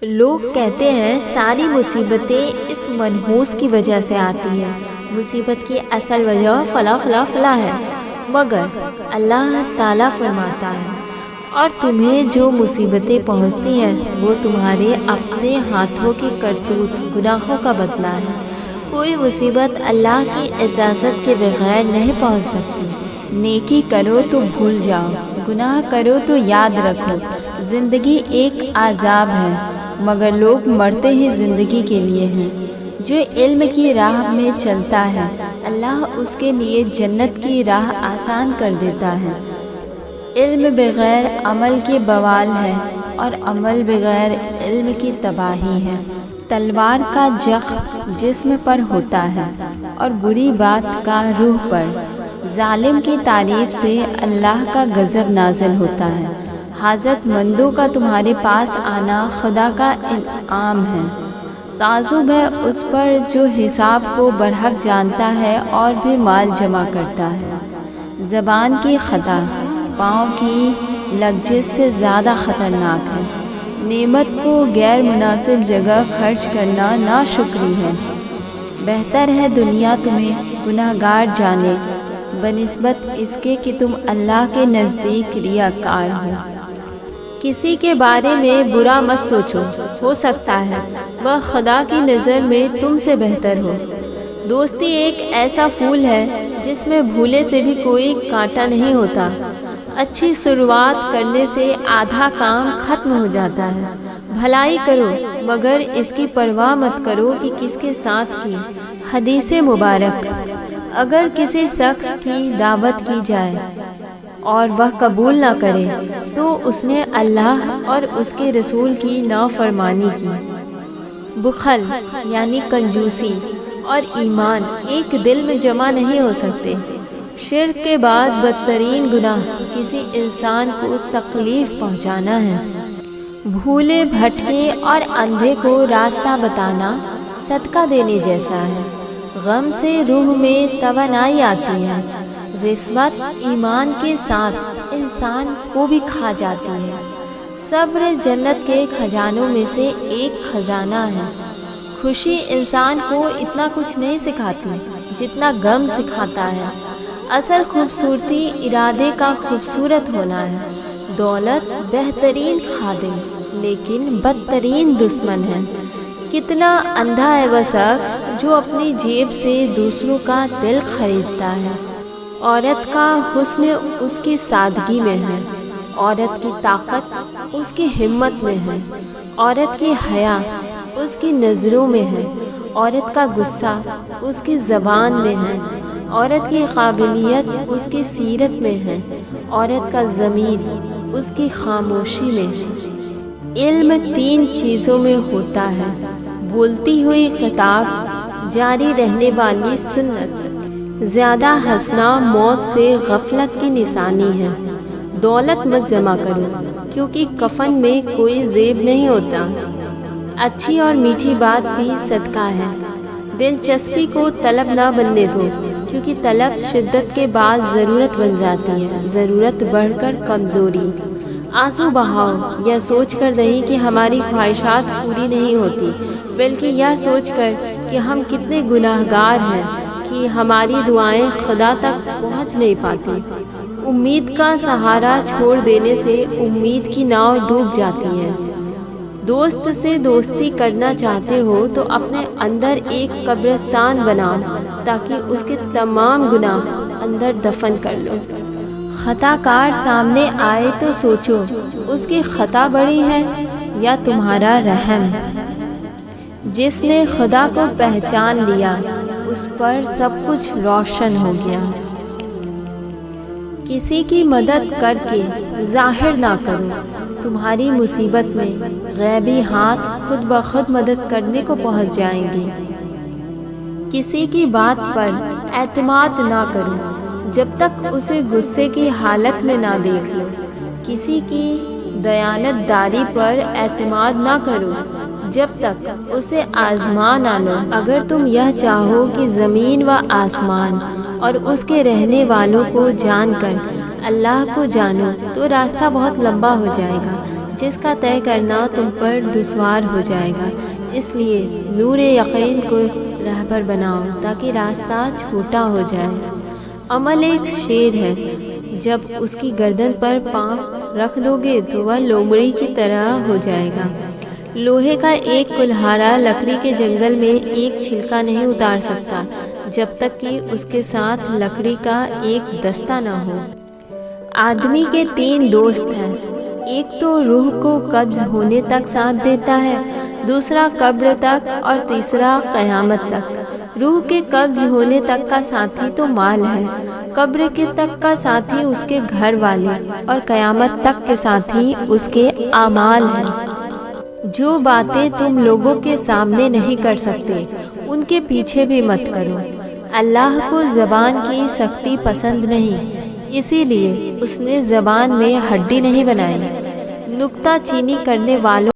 لوگ کہتے ہیں ساری مصیبتیں اس منحوس کی وجہ سے آتی ہیں، مصیبت کی اصل وجہ فلاں فلاں فلاں ہے، مگر اللہ تعالیٰ فرماتا ہے اور تمہیں جو مصیبتیں پہنچتی ہیں وہ تمہارے اپنے ہاتھوں کی کرتوت گناہوں کا بدلہ ہے۔ کوئی مصیبت اللہ کی اجازت کے بغیر نہیں پہنچ سکتی۔ نیکی کرو تو بھول جاؤ، گناہ کرو تو یاد رکھو۔ زندگی ایک عذاب ہے، مگر لوگ مرتے ہی زندگی کے لیے ہیں۔ جو علم کی راہ میں چلتا ہے اللہ اس کے لیے جنت کی راہ آسان کر دیتا ہے۔ علم بغیر عمل کے بوال ہے اور عمل بغیر علم کی تباہی ہے۔ تلوار کا زخم جسم پر ہوتا ہے اور بری بات کا روح پر۔ ظالم کی تعریف سے اللہ کا غضب نازل ہوتا ہے۔ حاجت مندوں کا تمہارے پاس آنا خدا کا انعام ہے۔ تعجب ہے اس پر جو حساب کو برحق جانتا ہے اور بھی مال جمع کرتا ہے۔ زبان کی خطا پاؤں کی لغزش سے زیادہ خطرناک ہے۔ نعمت کو غیر مناسب جگہ خرچ کرنا ناشکری ہے۔ بہتر ہے دنیا تمہیں گناہگار جانے بنسبت اس کے کہ تم اللہ کے نزدیک ریاکار ہو۔ کسی کے بارے میں برا مت سوچو، ہو سکتا ہے وہ خدا کی نظر میں تم سے بہتر ہو۔ دوستی ایک ایسا پھول ہے جس میں بھولے سے بھی کوئی کانٹا نہیں ہوتا۔ اچھی شروعات کرنے سے آدھا کام ختم ہو جاتا ہے۔ بھلائی کرو مگر اس کی پرواہ مت کرو کہ کس کے ساتھ کی۔ حدیث مبارک: اگر کسی شخص کی دعوت کی جائے اور وہ قبول نہ کرے تو اس نے اللہ اور اس کے رسول کی نافرمانی کی۔ بخل یعنی کنجوسی اور ایمان ایک دل میں جمع نہیں ہو سکتے۔ شرک کے بعد بدترین گناہ کسی انسان کو تکلیف پہنچانا ہے۔ بھولے بھٹکے اور اندھے کو راستہ بتانا صدقہ دینے جیسا ہے۔ غم سے روح میں توانائی آتی ہے۔ رشوت ایمان کے ساتھ انسان کو بھی کھا جاتی ہے۔ صبر جنت کے خزانوں میں سے ایک خزانہ ہے۔ خوشی انسان کو اتنا کچھ نہیں سکھاتی جتنا غم سکھاتا ہے۔ اصل خوبصورتی ارادے کا خوبصورت ہونا ہے۔ دولت بہترین خادم لیکن بدترین دشمن ہے۔ کتنا اندھا ہے وہ شخص جو اپنی جیب سے دوسروں کا دل خریدتا ہے۔ عورت کا حسن اس کی سادگی میں ہے۔ عورت کی طاقت اس کی ہمت میں ہے۔ عورت کی حیا اس کی نظروں میں ہے۔ عورت کا غصہ اس کی زبان میں ہے۔ عورت کی قابلیت اس کی سیرت میں ہے۔ عورت کا ضمیر اس کی خاموشی میں ہے۔ علم تین چیزوں میں ہوتا ہے: بولتی ہوئی خطاب، جاری رہنے والی سنت۔ زیادہ ہنسنا موت سے غفلت کی نشانی ہے۔ دولت مت جمع کرو کیونکہ کفن میں کوئی زیب نہیں ہوتا۔ اچھی اور میٹھی بات بھی صدقہ ہے۔ دلچسپی کو طلب نہ بننے دو کیونکہ طلب شدت کے بعد ضرورت بن جاتی ہے، ضرورت بڑھ کر کمزوری۔ آنسو بہاؤ یہ سوچ کر نہیں کہ ہماری خواہشات پوری نہیں ہوتی، بلکہ یہ سوچ کر کہ ہم کتنے گناہگار ہیں کہ ہماری دعائیں خدا تک پہنچ نہیں پاتی۔ امید کا سہارا چھوڑ دینے سے امید کی ناؤ ڈوب جاتی ہے۔ دوست سے دوستی کرنا چاہتے ہو تو اپنے اندر ایک قبرستان بناؤ تاکہ اس کے تمام گناہ اندر دفن کر لو۔ خطا کار سامنے آئے تو سوچو اس کی خطا بڑی ہے یا تمہارا رحم۔ جس نے خدا کو پہچان لیا اس پر سب کچھ روشن ہو گیا۔ کسی کی مدد کر کے ظاہر نہ کرو، تمہاری مصیبت میں غیبی ہاتھ خود بخود مدد کرنے کو پہنچ جائیں گے۔ کسی کی بات پر اعتماد نہ کرو جب تک اسے غصے کی حالت میں نہ دیکھ لو۔ کسی کی دیانت داری پر اعتماد نہ کرو جب تک اسے آزما نہ لو۔ اگر تم یہ چاہو کہ زمین و آسمان اور اس کے رہنے والوں کو جان کر اللہ کو جانو تو راستہ بہت لمبا ہو جائے گا، جس کا طے کرنا تم پر دشوار ہو جائے گا۔ اس لیے نور یقین کو رہبر بناؤ تاکہ راستہ چھوٹا ہو جائے۔ عمل ایک شیر ہے، جب اس کی گردن پر پاؤں رکھ دو گے تو وہ لومڑی کی طرح ہو جائے گا۔ لوہے کا ایک کلہاڑا لکڑی کے جنگل میں ایک چھلکا نہیں اتار سکتا جب تک کہ اس کے ساتھ لکڑی کا ایک دستہ نہ ہو۔ آدمی کے 3 دوست ہیں، ایک تو روح کو قبض ہونے تک ساتھ دیتا ہے، دوسرا قبر تک اور تیسرا قیامت تک۔ روح کے قبض ہونے تک کا ساتھی تو مال ہے، قبر کے تک کا ساتھی اس کے گھر والے اور قیامت تک کے ساتھی اس کے اعمال ہیں۔ جو باتیں تم لوگوں کے سامنے نہیں کر سکتے ان کے پیچھے بھی مت کرو۔ اللہ کو زبان کی سختی پسند نہیں، اسی لیے اس نے زبان میں ہڈی نہیں بنائی۔ نکتہ چینی کرنے والوں